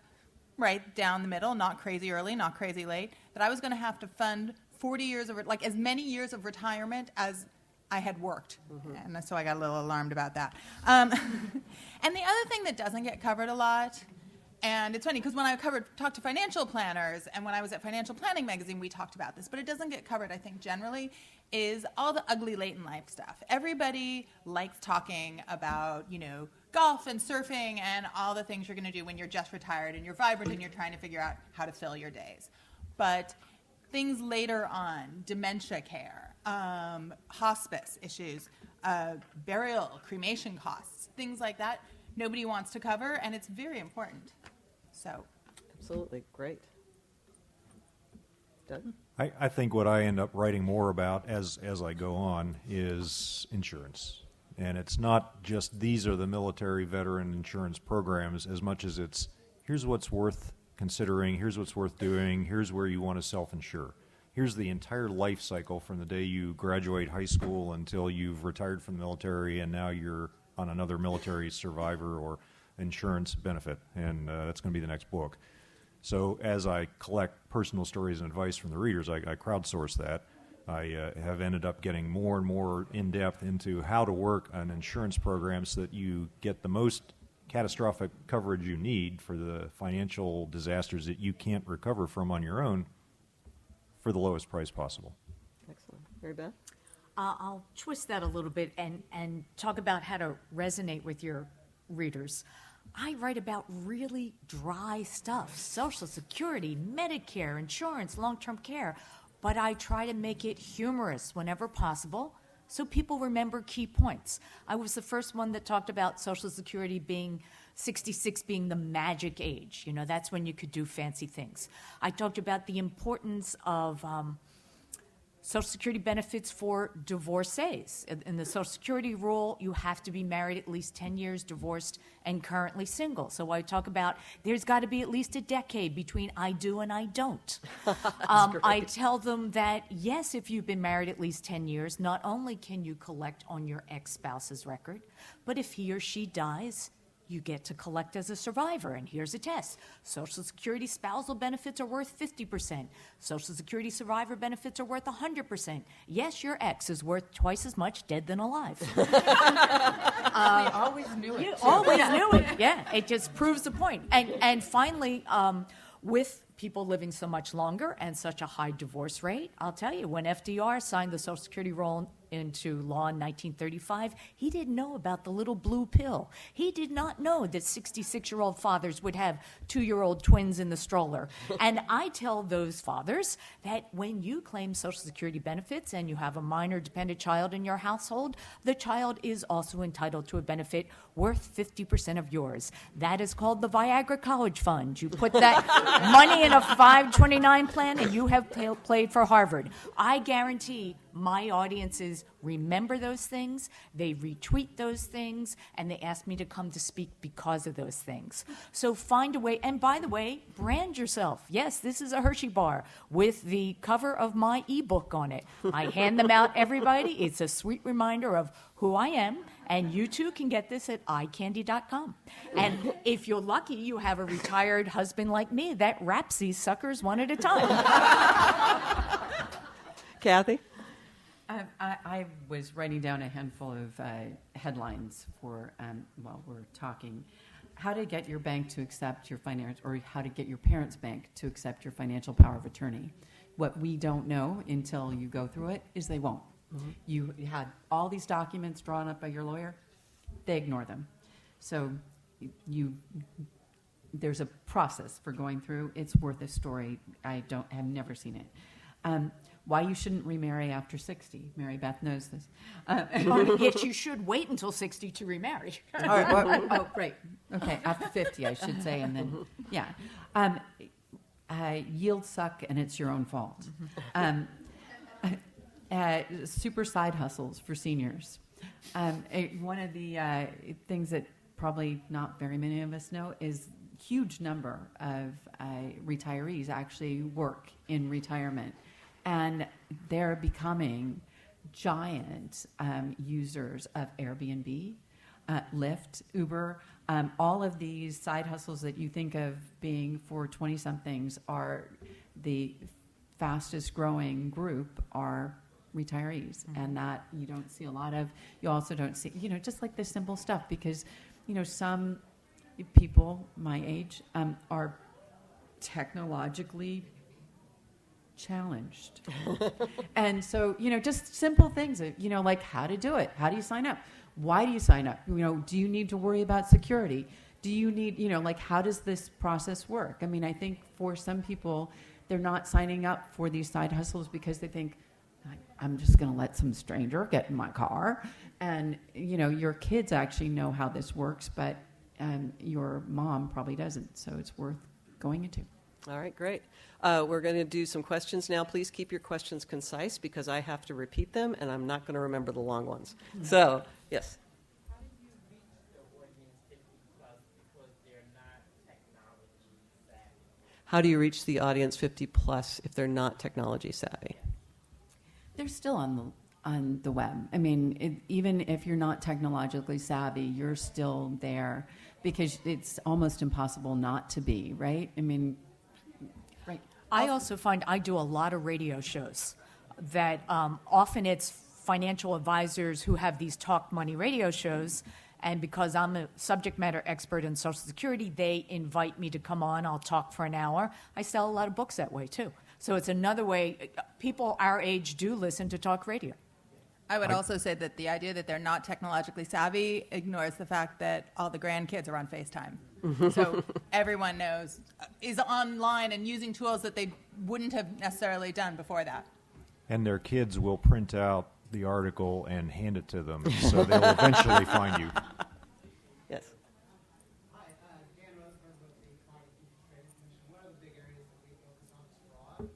right down the middle, not crazy early, not crazy late, that I was going to have to fund 40 years of, like as many years of retirement as I had worked. Mm-hmm. And so I got a little alarmed about that. And the other thing that doesn't get covered a lot, and it's funny because when I talked to financial planners, and when I was at Financial Planning Magazine, we talked about this, but it doesn't get covered, I think, generally, is all the ugly late in life stuff. Everybody likes talking about, golf and surfing and all the things you're going to do when you're just retired and you're vibrant and you're trying to figure out how to fill your days. But things later on, dementia care, hospice issues, burial, cremation costs, things like that, nobody wants to cover, and it's very important. So, absolutely, great. Doug? I think what I end up writing more about as I go on is insurance. And it's not just these are the military veteran insurance programs as much as it's here's what's worth considering, here's what's worth doing, here's where you want to self-insure. Here's the entire life cycle from the day you graduate high school until you've retired from the military and now you're on another military survivor or insurance benefit. And that's going to be the next book. So as I collect personal stories and advice from the readers, I crowdsource that. I have ended up getting more and more in-depth into how to work an insurance program so that you get the most catastrophic coverage you need for the financial disasters that you can't recover from on your own for the lowest price possible. Excellent. Mary Beth? I'll twist that a little bit and talk about how to resonate with your readers. I write about really dry stuff, Social Security, Medicare, insurance, long-term care, but I try to make it humorous whenever possible so people remember key points. I was the first one that talked about Social Security being 66 being the magic age. That's when you could do fancy things. I talked about the importance of Social Security benefits for divorcees. In the Social Security rule, you have to be married at least 10 years, divorced, and currently single. So I talk about there's got to be at least a decade between I do and I don't. I tell them that, yes, if you've been married at least 10 years, not only can you collect on your ex-spouse's record, but if he or she dies, you get to collect as a survivor, and here's a test. Social Security spousal benefits are worth 50%. Social Security survivor benefits are worth 100%. Yes, your ex is worth twice as much dead than alive. we always knew it. You always knew it. Yeah, it just proves the point. And finally, with people living so much longer and such a high divorce rate, I'll tell you, when FDR signed the Social Security into law in 1935, he didn't know about the little blue pill. He did not know that 66-year-old fathers would have 2-year-old twins in the stroller. And I tell those fathers that when you claim Social Security benefits and you have a minor dependent child in your household, the child is also entitled to a benefit worth 50% of yours. That is called the Viagra College Fund. You put that money in a 529 plan and you have played for Harvard. I guarantee my audiences remember those things, they retweet those things, and they ask me to come to speak because of those things. So find a way, and by the way, brand yourself. Yes, this is a Hershey bar with the cover of my ebook on it. I hand them out, everybody. It's a sweet reminder of who I am, and you too can get this at iCandy.com. And if you're lucky, you have a retired husband like me that wraps these suckers one at a time. Kathy? I was writing down a handful of headlines for while we're talking. How to get your bank to accept your finance, or how to get your parents' bank to accept your financial power of attorney. What we don't know until you go through it is they won't. Mm-hmm. You had all these documents drawn up by your lawyer. They ignore them. So there's a process for going through. It's worth a story. Have never seen it. Why you shouldn't remarry after 60. Mary Beth knows this. Yet you should wait until 60 to remarry. Right. Okay, after 50, I should say, and then, yeah. Yields suck, and it's your own fault. Super side hustles for seniors. One of the things that probably not very many of us know is huge number of retirees actually work in retirement. And they're becoming giant users of Airbnb, Lyft, Uber. All of these side hustles that you think of being for 20-somethings are the fastest growing group are retirees. Mm-hmm. And that you don't see a lot of. You also don't see, just like the simple stuff, because, some people my age are technologically challenged. And so, just simple things, like how to do it. How do you sign up? Why do you sign up? Do you need to worry about security? Do you need, how does this process work? I mean, I think for some people, they're not signing up for these side hustles because they think, I'm just going to let some stranger get in my car. And, your kids actually know how this works, but your mom probably doesn't. So it's worth going into. All right, great. We're going to do some questions now. Please keep your questions concise because I have to repeat them, and I'm not going to remember the long ones. So, yes. How do you reach the audience 50 plus because they're not technology savvy? How do you reach the audience 50 plus if they're not technology savvy? They're still on the web. I mean, even if you're not technologically savvy, you're still there because it's almost impossible not to be, right? I mean, right. I also find I do a lot of radio shows that often it's financial advisors who have these talk money radio shows. And because I'm a subject matter expert in Social Security, they invite me to come on. I'll talk for an hour. I sell a lot of books that way, too. So it's another way. People our age do listen to talk radio. I would also say that the idea that they're not technologically savvy ignores the fact that all the grandkids are on FaceTime. So everyone is online and using tools that they wouldn't have necessarily done before that. And their kids will print out the article and hand it to them, so they'll eventually find you. Yes. Hi, Dan Rutherford with the Commodity Futures Trading Commission. One of the big areas that we focus on is fraud.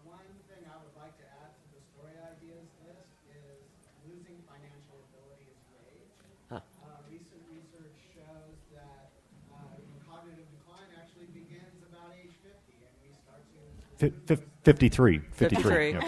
One thing I would like to add to the story ideas list is losing financial ability is rage. Huh. Recent research shows that cognitive decline actually begins about age 50, and we start to... 53. 53. Yep.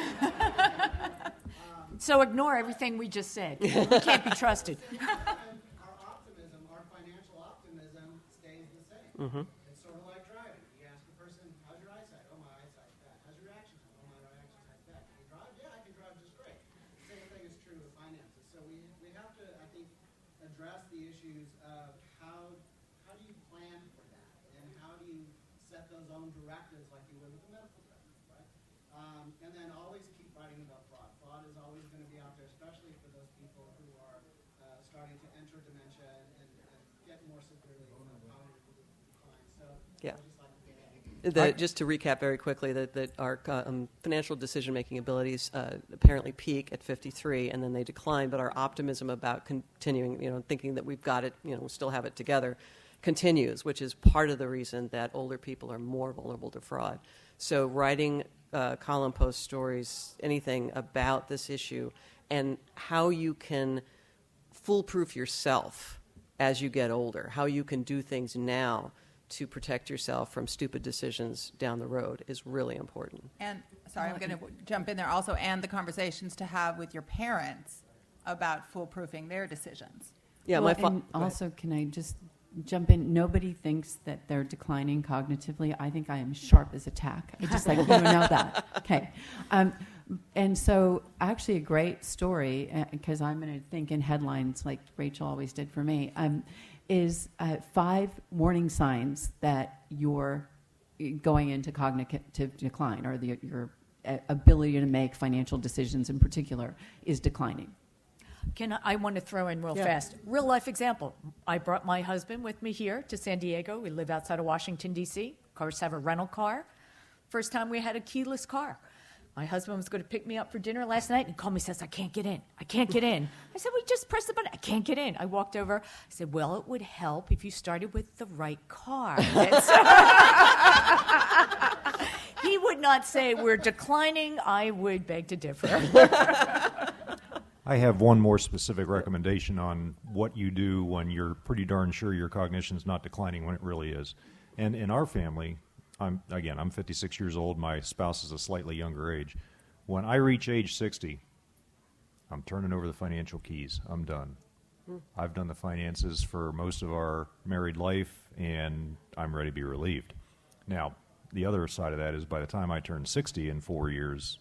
So ignore everything we just said. You can't be trusted. Our financial optimism stays the same. Mm-hmm. It's sort of like driving. You ask a person, how's your eyesight? Oh, my eyesight's bad. How's your reaction time? Oh, my reaction time's bad. Can you drive? Yeah, I can drive just great. The same thing is true with finances. So we have to, I think, address the issues of how do you plan for that? And how do you set those own directives like you would with a medical directive, right? And then always keep writing about fraud. Fraud is always going to be out there, especially for those people who are starting to enter dementia and get more severely cognitive decline. So Yeah. I would just like to get Just to recap very quickly, that our financial decision-making abilities apparently peak at 53, and then they decline. But our optimism about continuing, thinking that we've got it, we still have it together, continues, which is part of the reason that older people are more vulnerable to fraud. So writing column post stories, anything about this issue, and how you can foolproof yourself as you get older, how you can do things now to protect yourself from stupid decisions down the road is really important. And, sorry, I'm going to jump in there also, and the conversations to have with your parents about foolproofing their decisions. Yeah, Well, go and ahead. also, can I just jump in? Nobody thinks that they're declining cognitively. I think I am sharp as a tack. I just like you to know that. Okay. And so, actually, a great story, because I'm going to think in headlines like Rachel always did for me, is 5 warning signs that you're going into cognitive decline, or your ability to make financial decisions in particular is declining. I want to throw in real fast. Real life example. I brought my husband with me here to San Diego. We live outside of Washington, D.C. Of course, have a rental car. First time we had a keyless car. My husband was going to pick me up for dinner last night and called me, says, I can't get in. I can't get in. I said, we just press the button. I can't get in. I walked over. I said, well, it would help if you started with the right car. He would not say we're declining. I would beg to differ. I have one more specific recommendation on what you do when you're pretty darn sure your cognition's not declining when it really is. And in our family, I'm 56 years old. My spouse is a slightly younger age. When I reach age 60, I'm turning over the financial keys. I'm done. I've done the finances for most of our married life, and I'm ready to be relieved. Now, the other side of that is by the time I turn 60 in 4 years,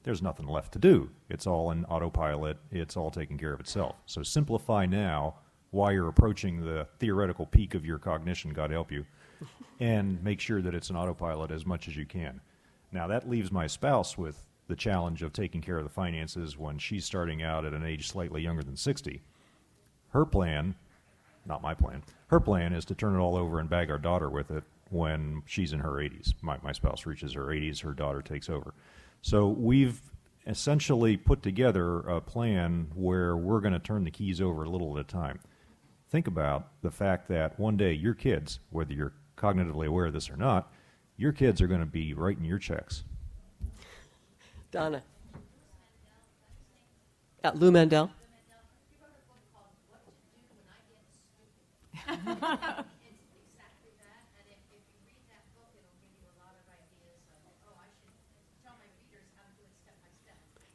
there's nothing left to do. It's all in autopilot. It's all taking care of itself. So simplify now while you're approaching the theoretical peak of your cognition, God help you, and make sure that it's an autopilot as much as you can. Now, that leaves my spouse with the challenge of taking care of the finances when she's starting out at an age slightly younger than 60. Her plan, not my plan, her plan is to turn it all over and bag our daughter with it when she's in her 80s. My spouse reaches her 80s, her daughter takes over. So we've essentially put together a plan where we're going to turn the keys over a little at a time. Think about the fact that one day your kids, whether you're cognitively aware of this or not, your kids are going to be writing your checks. Donna. Lou Mandel.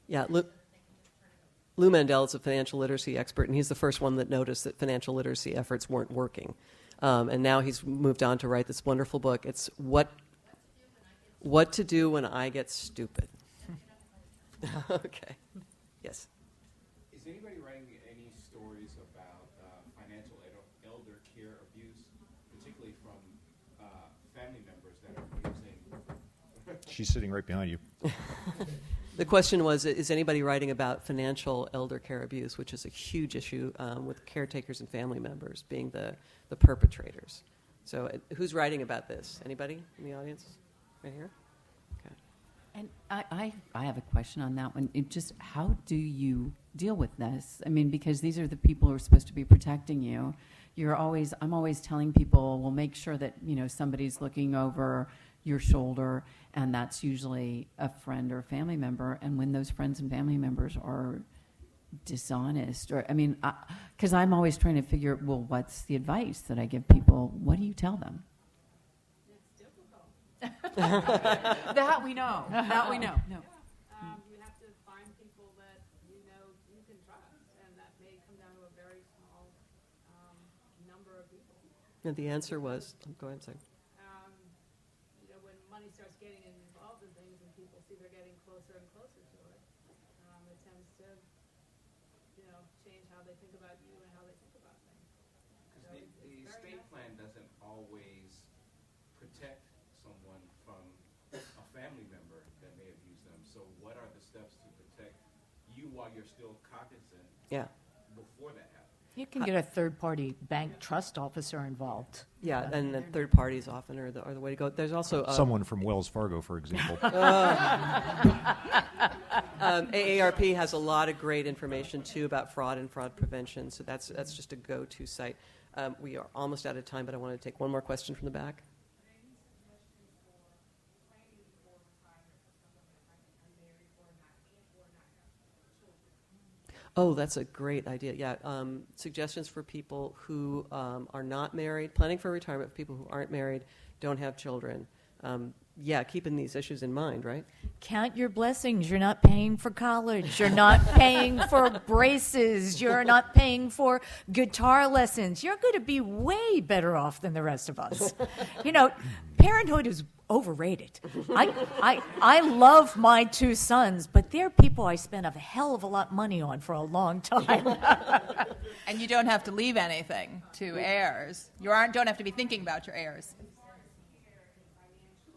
Yeah, Lou Mandel is a financial literacy expert, and he's the first one that noticed that financial literacy efforts weren't working. And now he's moved on to write this wonderful book. It's What to Do When I Get Stupid. Okay. Yes. Is anybody writing any stories about financial elder care abuse, particularly from family members that are abusing? She's sitting right behind you. The question was, is anybody writing about financial elder care abuse, which is a huge issue with caretakers and family members being the perpetrators. So who's writing about this? Anybody in the audience? Right here? Okay. And I have a question on that one. How do you deal with this? I mean, because these are the people who are supposed to be protecting you. I'm always telling people, well, make sure that, somebody's looking over your shoulder, and that's usually a friend or a family member. And when those friends and family members are dishonest, because I'm always trying to figure, well, what's the advice that I give people? What do you tell them? That we know. That we know. No. You have to find people that you can trust, and that may come down to a very small number of people. And the answer was, go ahead and say. When money starts getting involved in things and people see they're getting closer and closer to it, it tends to, change how they think about you and how they think about things. Because the estate plan doesn't always protect someone from a family member that may abuse them. So what are the steps to protect you you while you're still cognizant Yeah. before that happens. You can get a third-party bank trust officer involved. Yeah, and then third parties often are the way to go. There's also Someone from Wells Fargo, for example. AARP has a lot of great information too about fraud and fraud prevention. So that's just a go-to site. We are almost out of time, but I want to take one more question from the back. Oh, that's a great idea. Yeah, suggestions for people who are not married, planning for retirement, for people who aren't married, don't have children. Yeah, keeping these issues in mind, right? Count your blessings. You're not paying for college. You're not paying for braces. You're not paying for guitar lessons. You're going to be way better off than the rest of us. You know, parenthood is overrated. I love my two sons, but they're people I spent a hell of a lot of money on for a long time. And you don't have to leave anything to heirs. You don't have to be thinking about your heirs.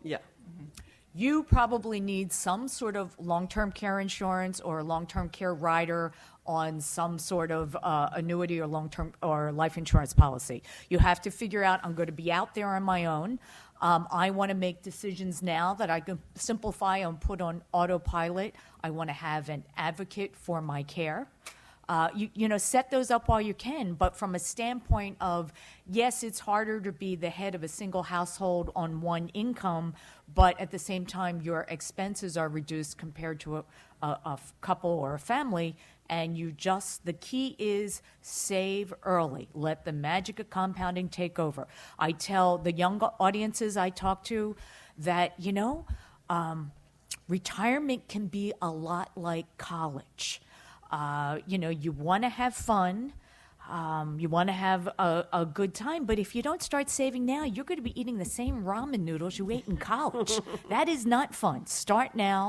Yeah. You probably need some sort of long-term care insurance or a long-term care rider on some sort of annuity or long-term or life insurance policy. You have to figure out, I'm going to be out there on my own. I want to make decisions now that I can simplify and put on autopilot. I want to have an advocate for my care. You know, set those up while you can, but from a standpoint of, yes, it's harder to be the head of a single household on one income, but at the same time, your expenses are reduced compared to a couple or a family, and the key is save early. Let the magic of compounding take over. I tell the young audiences I talk to that, you know, retirement can be a lot like college. You know, you want to have fun, you want to have a good time, but if you don't start saving now, you're going to be eating the same ramen noodles you ate in college. That is not fun. Start now.